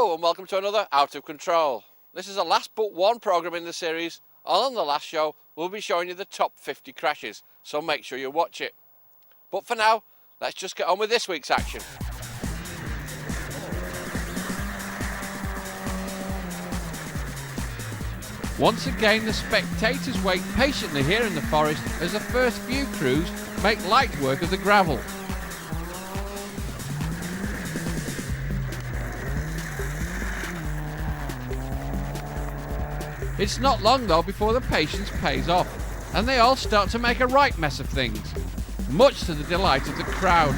Hello and welcome to another Out of Control. This is the last but one programme in the series, and on the last show we'll be showing you the top 50 crashes, so make sure you watch it. But for now, let's just get on with this week's action. Once again, the spectators wait patiently here in the forest as the first few crews make light work of the gravel. It's not long though before the patience pays off, and they all start to make a right mess of things, much to the delight of the crowd.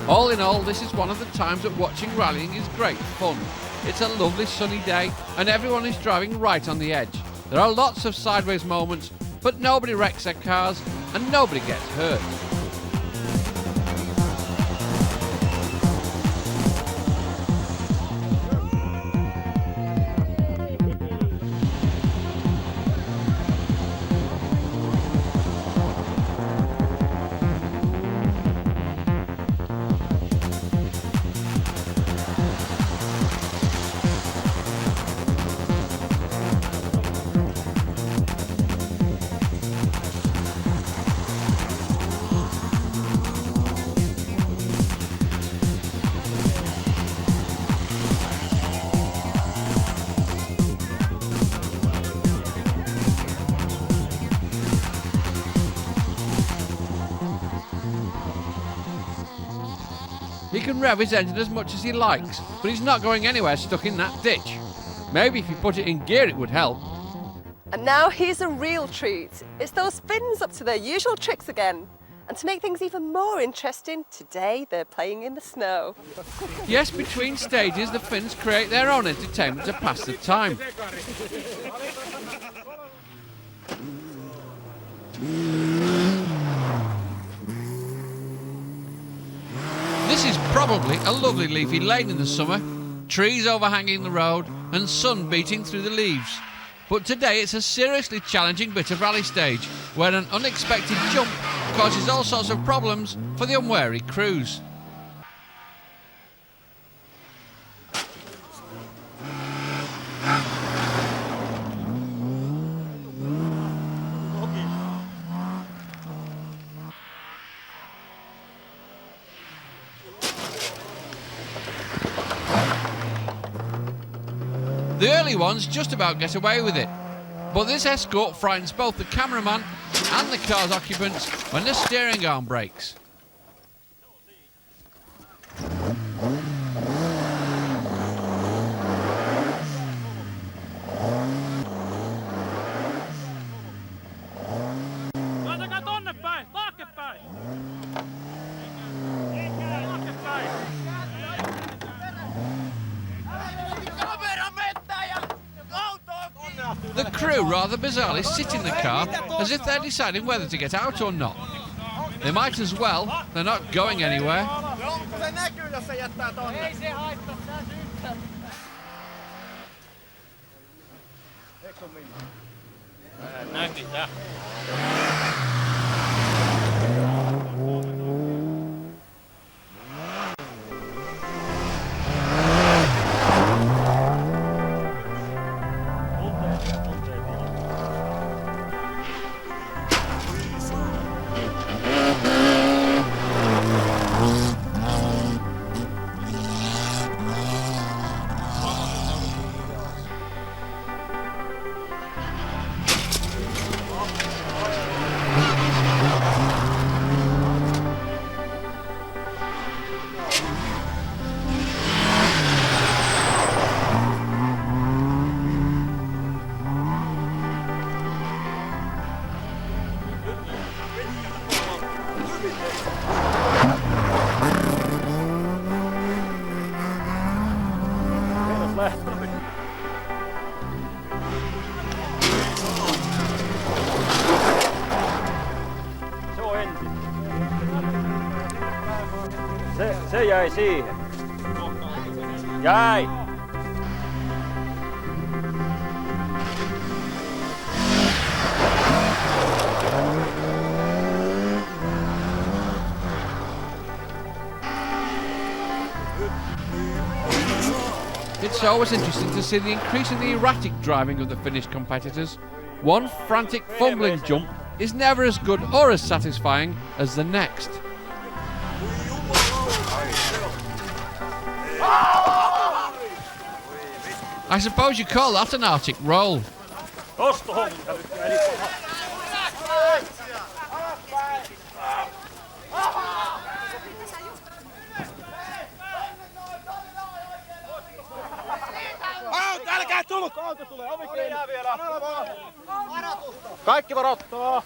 All in all, this is one of the times that watching rallying is great fun. It's a lovely sunny day and everyone is driving right on the edge. There are lots of sideways moments, but nobody wrecks their cars and nobody gets hurt. He can rev his engine as much as he likes, but he's not going anywhere stuck in that ditch. Maybe if he put it in gear it would help. And now here's a real treat. It's those Finns up to their usual tricks again. And to make things even more interesting, today they're playing in the snow. Yes, between stages the Finns create their own entertainment to pass the time. This is probably a lovely leafy lane in the summer, trees overhanging the road and sun beating through the leaves. But today it's a seriously challenging bit of rally stage where an unexpected jump causes all sorts of problems for the unwary crews. The early ones just about get away with it, but this escort frightens both the cameraman and the car's occupants when the steering arm breaks. The crew rather bizarrely sit in the car as if they're deciding whether to get out or not. They might as well, they're not going anywhere. Näytin tää. Se on ensin. Se jäi siihen. Jäi! It's always interesting to see the increasingly erratic driving of the Finnish competitors. One frantic fumbling jump is never as good or as satisfying as the next. I suppose you call that an Arctic roll. Kaikki varoittaa!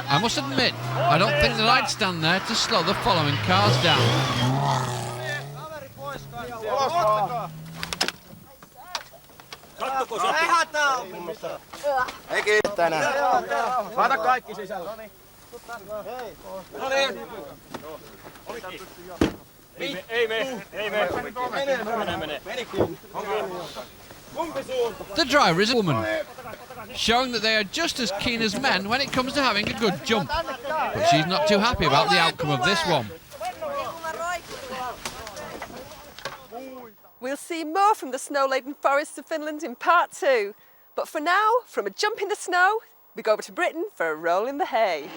I must admit, I don't think that I'd stand there to slow the following cars down. Kattoko se? Ei kiinni tänään. Laita kaikki sisällä. No niin. Ei mene. The driver is a woman, showing that they are just as keen as men when it comes to having a good jump. But she's not too happy about the outcome of this one. We'll see more from the snow-laden forests of Finland in part 2. But for now, from a jump in the snow, we go over to Britain for a roll in the hay.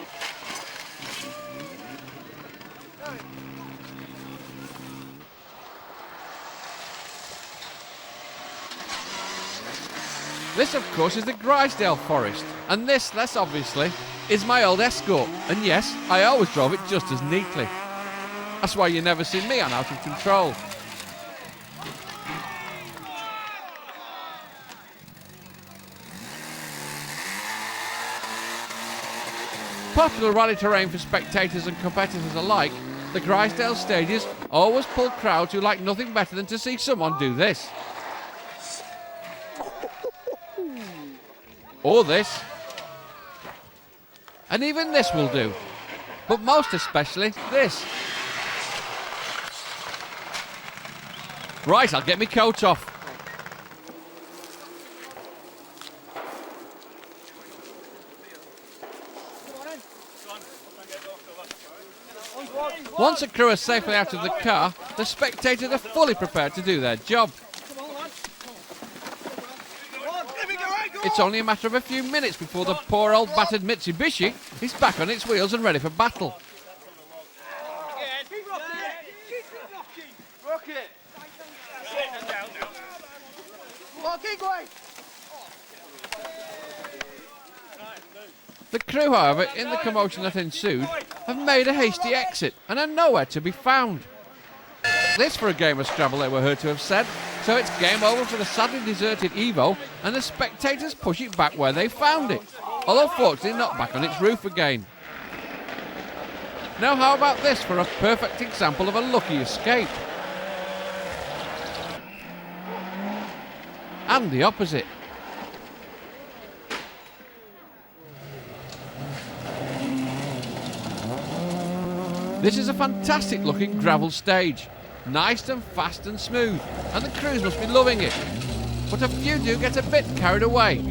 This, of course, is the Grisdale Forest, and this, less obviously, is my old Escort. And yes, I always drove it just as neatly. That's why you never see me on Out of Control. Popular rally terrain for spectators and competitors alike, the Grisdale stages always pull crowds who like nothing better than to see someone do this. Or this. And even this will do. But most especially this. Right, I'll get my coat off. Once a crew are safely out of the car, the spectators are fully prepared to do their job. It's only a matter of a few minutes before the poor old battered Mitsubishi is back on its wheels and ready for battle. The crew, however, in the commotion that ensued, have made a hasty exit and are nowhere to be found. This for a game of Scrabble, they were heard to have said, so it's game over for the sadly deserted Evo, and the spectators push it back where they found it, although fortunately not back on its roof again. Now how about this for a perfect example of a lucky escape? And the opposite. This is a fantastic looking gravel stage. Nice and fast and smooth, and the crews must be loving it. but a few do get a bit carried away.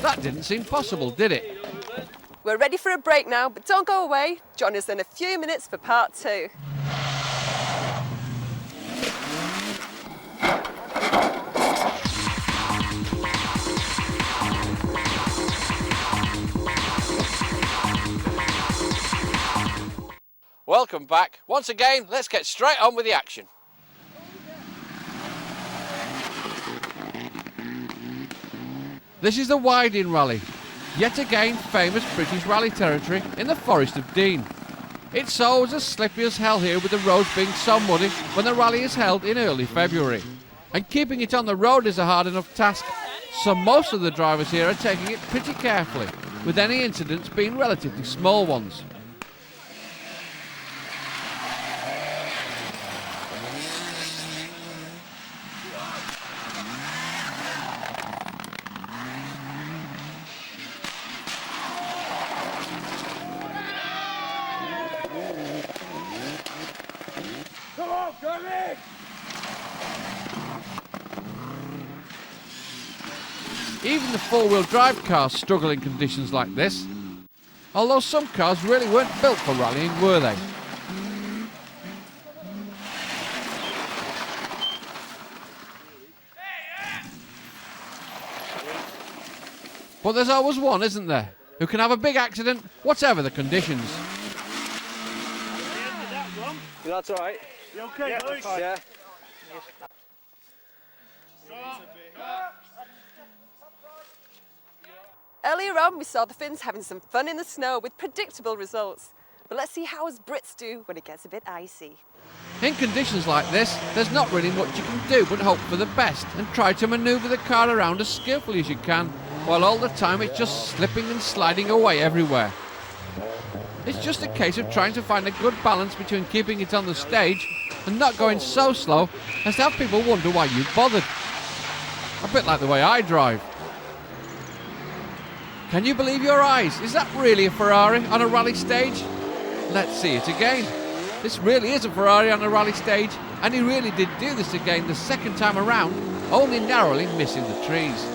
That didn't seem possible, did it? We're ready for a break now, but don't go away. Join us in a few minutes for part 2. Welcome back. Once again, let's get straight on with the action. This is the Wide-In Rally, yet again famous British rally territory in the Forest of Dean. It's so as slippery as hell here with the roads being so muddy when the rally is held in early February. And keeping it on the road is a hard enough task, so most of the drivers here are taking it pretty carefully, with any incidents being relatively small ones. Even the four-wheel drive cars struggle in conditions like this. Although some cars really weren't built for rallying, were they? But there's always one, isn't there, who can have a big accident, whatever the conditions. That's all right. You okay, Yeah, boys? yeah. Earlier on, we saw the Finns having some fun in the snow with predictable results. But let's see how us Brits do when it gets a bit icy. In conditions like this, there's not really much you can do but hope for the best and try to manoeuvre the car around as skillfully as you can, while all the time it's just slipping and sliding away everywhere. It's just a case of trying to find a good balance between keeping it on the stage and not going so slow as to have people wonder why you bothered. A bit like the way I drive. Can you believe your eyes? Is that really a Ferrari on a rally stage? Let's see it again. This really is a Ferrari on a rally stage, and he really did do this again the second time around, only narrowly missing the trees.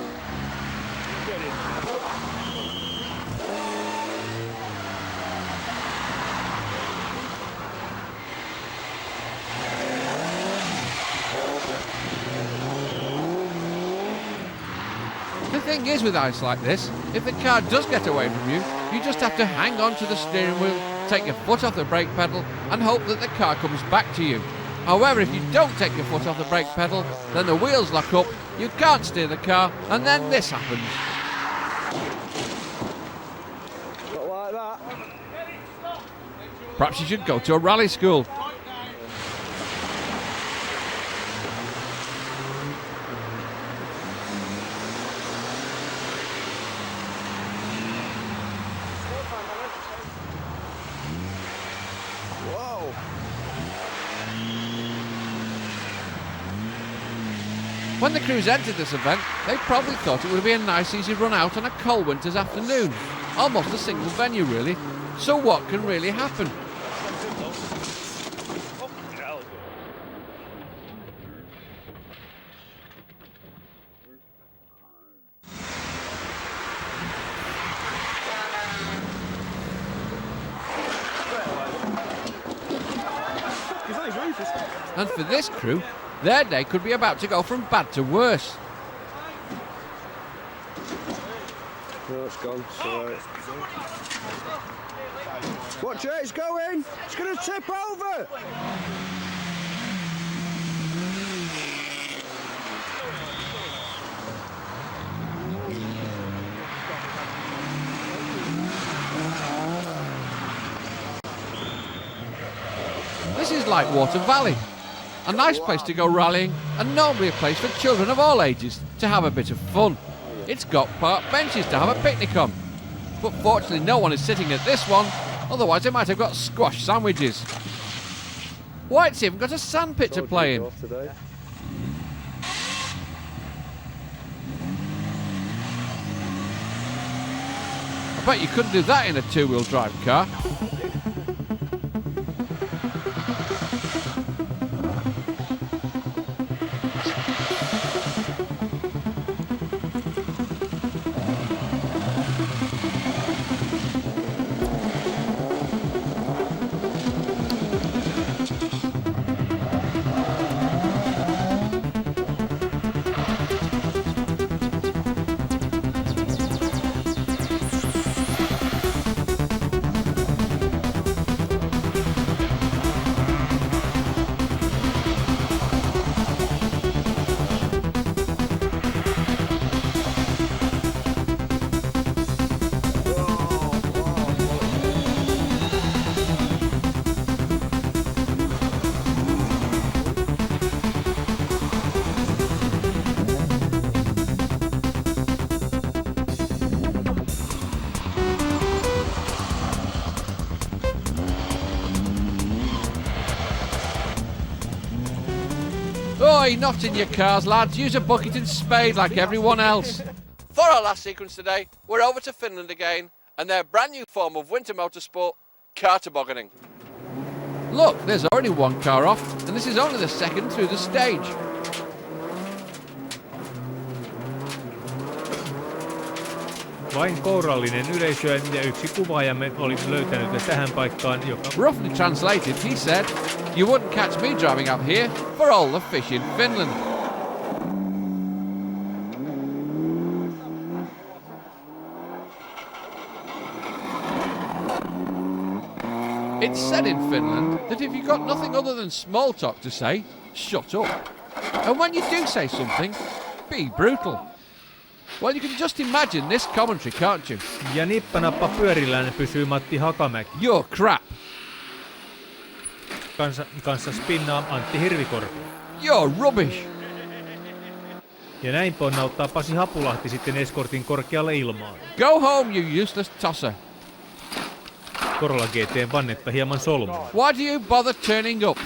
The thing is with ice like this, if the car does get away from you, you just have to hang on to the steering wheel, take your foot off the brake pedal and hope that the car comes back to you. However, if you don't take your foot off the brake pedal, then the wheels lock up, you can't steer the car, and then this happens. Not like that. Perhaps you should go to a rally school. Whoa. When the crews entered this event, they probably thought it would be a nice easy run out on a cold winter's afternoon. Almost a single venue really. So what can really happen? And for this crew, their day could be about to go from bad to worse. No, it's gone. It's all right. Watch it, it's going! It's going to tip over! This is like Water Valley. A nice place to go rallying, and normally a place for children of all ages to have a bit of fun. It's got park benches to have a picnic on. But fortunately no one is sitting at this one, otherwise they might have got squash sandwiches. Why, it's even got a sandpit to play in. I bet you couldn't do that in a two-wheel drive car. Oi, not in your cars, lads. Use a bucket and spade like everyone else. For our last sequence today, we're over to Finland again, and their brand new form of winter motorsport, car tobogganing. Look, there's already one car off, and this is only the second through the stage. Vain kourallinen yleisö ja yksi kuvaajamme oli löytänyt ne tähän paikkaan, joka... Roughly translated, he said, "You wouldn't catch me driving up here for all the fish in Finland." It's said in Finland that if you've got nothing other than small talk to say, shut up. And when you do say something, be brutal. Well, you can just imagine this commentary, can't you? Ja nippanappa pyörillään pysyy Matti Hakamäki. You're crap. Kanssa spinnaa Antti Hirvikorpi. You're rubbish. Ja näin ponnauttaa Pasi Hapulahti sitten eskortin korkealle ilmaan. Go home, you useless tosser. Corolla GT:n vannetta hieman solmuu. Why do you bother turning up?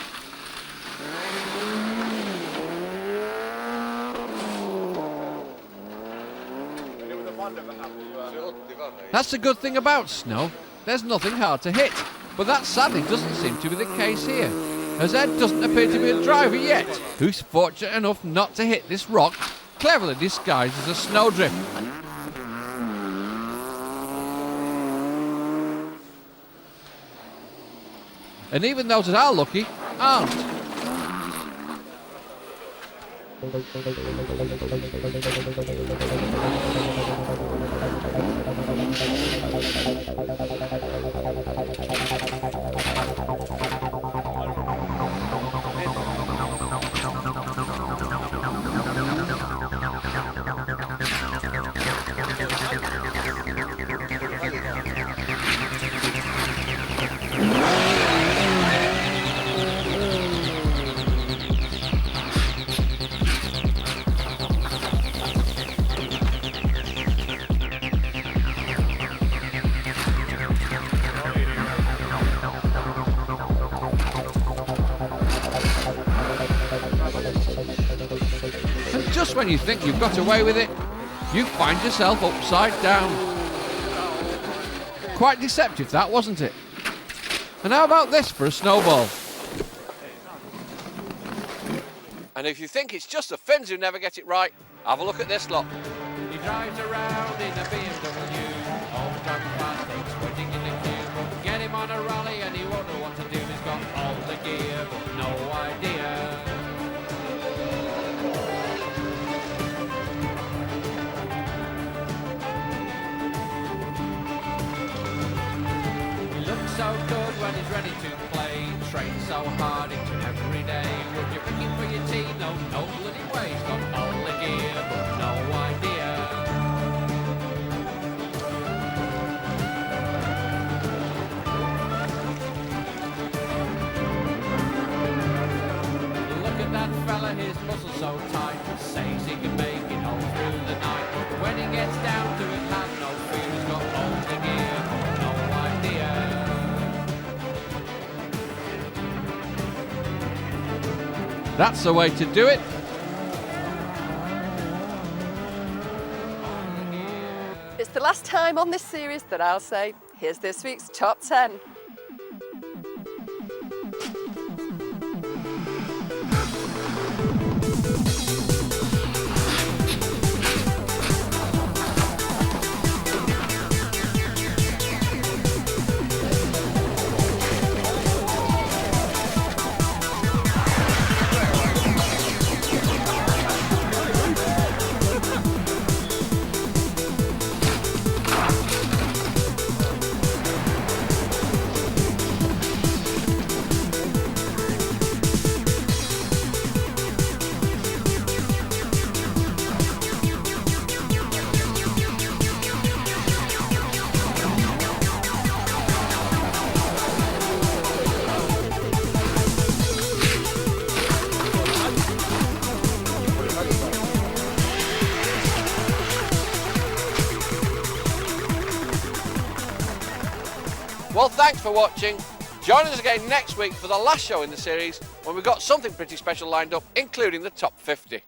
That's the good thing about snow. There's nothing hard to hit. But that sadly doesn't seem to be the case here, as Ed doesn't appear to be a driver yet, who's fortunate enough not to hit this rock, cleverly disguised as a snowdrift. And even those that are lucky aren't. Just when you think you've got away with it, you find yourself upside down. Quite deceptive that, wasn't it? And how about this for a snowball? And if you think it's just the Finns who never get it right, have a look at this lot. He drives around in a BMW, always driving fast, squinting in the queue. Get him on a rally and he won't know what to do. He's got all the gear but no idea so good when he's ready to play. Trains so hard each and every day. Would you pick him for your team? No, no bloody way. He's got all the gear, but no idea. Look at that fella, his muscles so tight. Says he can make it all through the night. But when he gets down to it, has no fear. He's got all the gear, but no idea. That's the way to do it. It's the last time on this series that I'll say, here's this week's top 10. Well, thanks for watching. Join us again next week for the last show in the series, when we've got something pretty special lined up, including the top 50.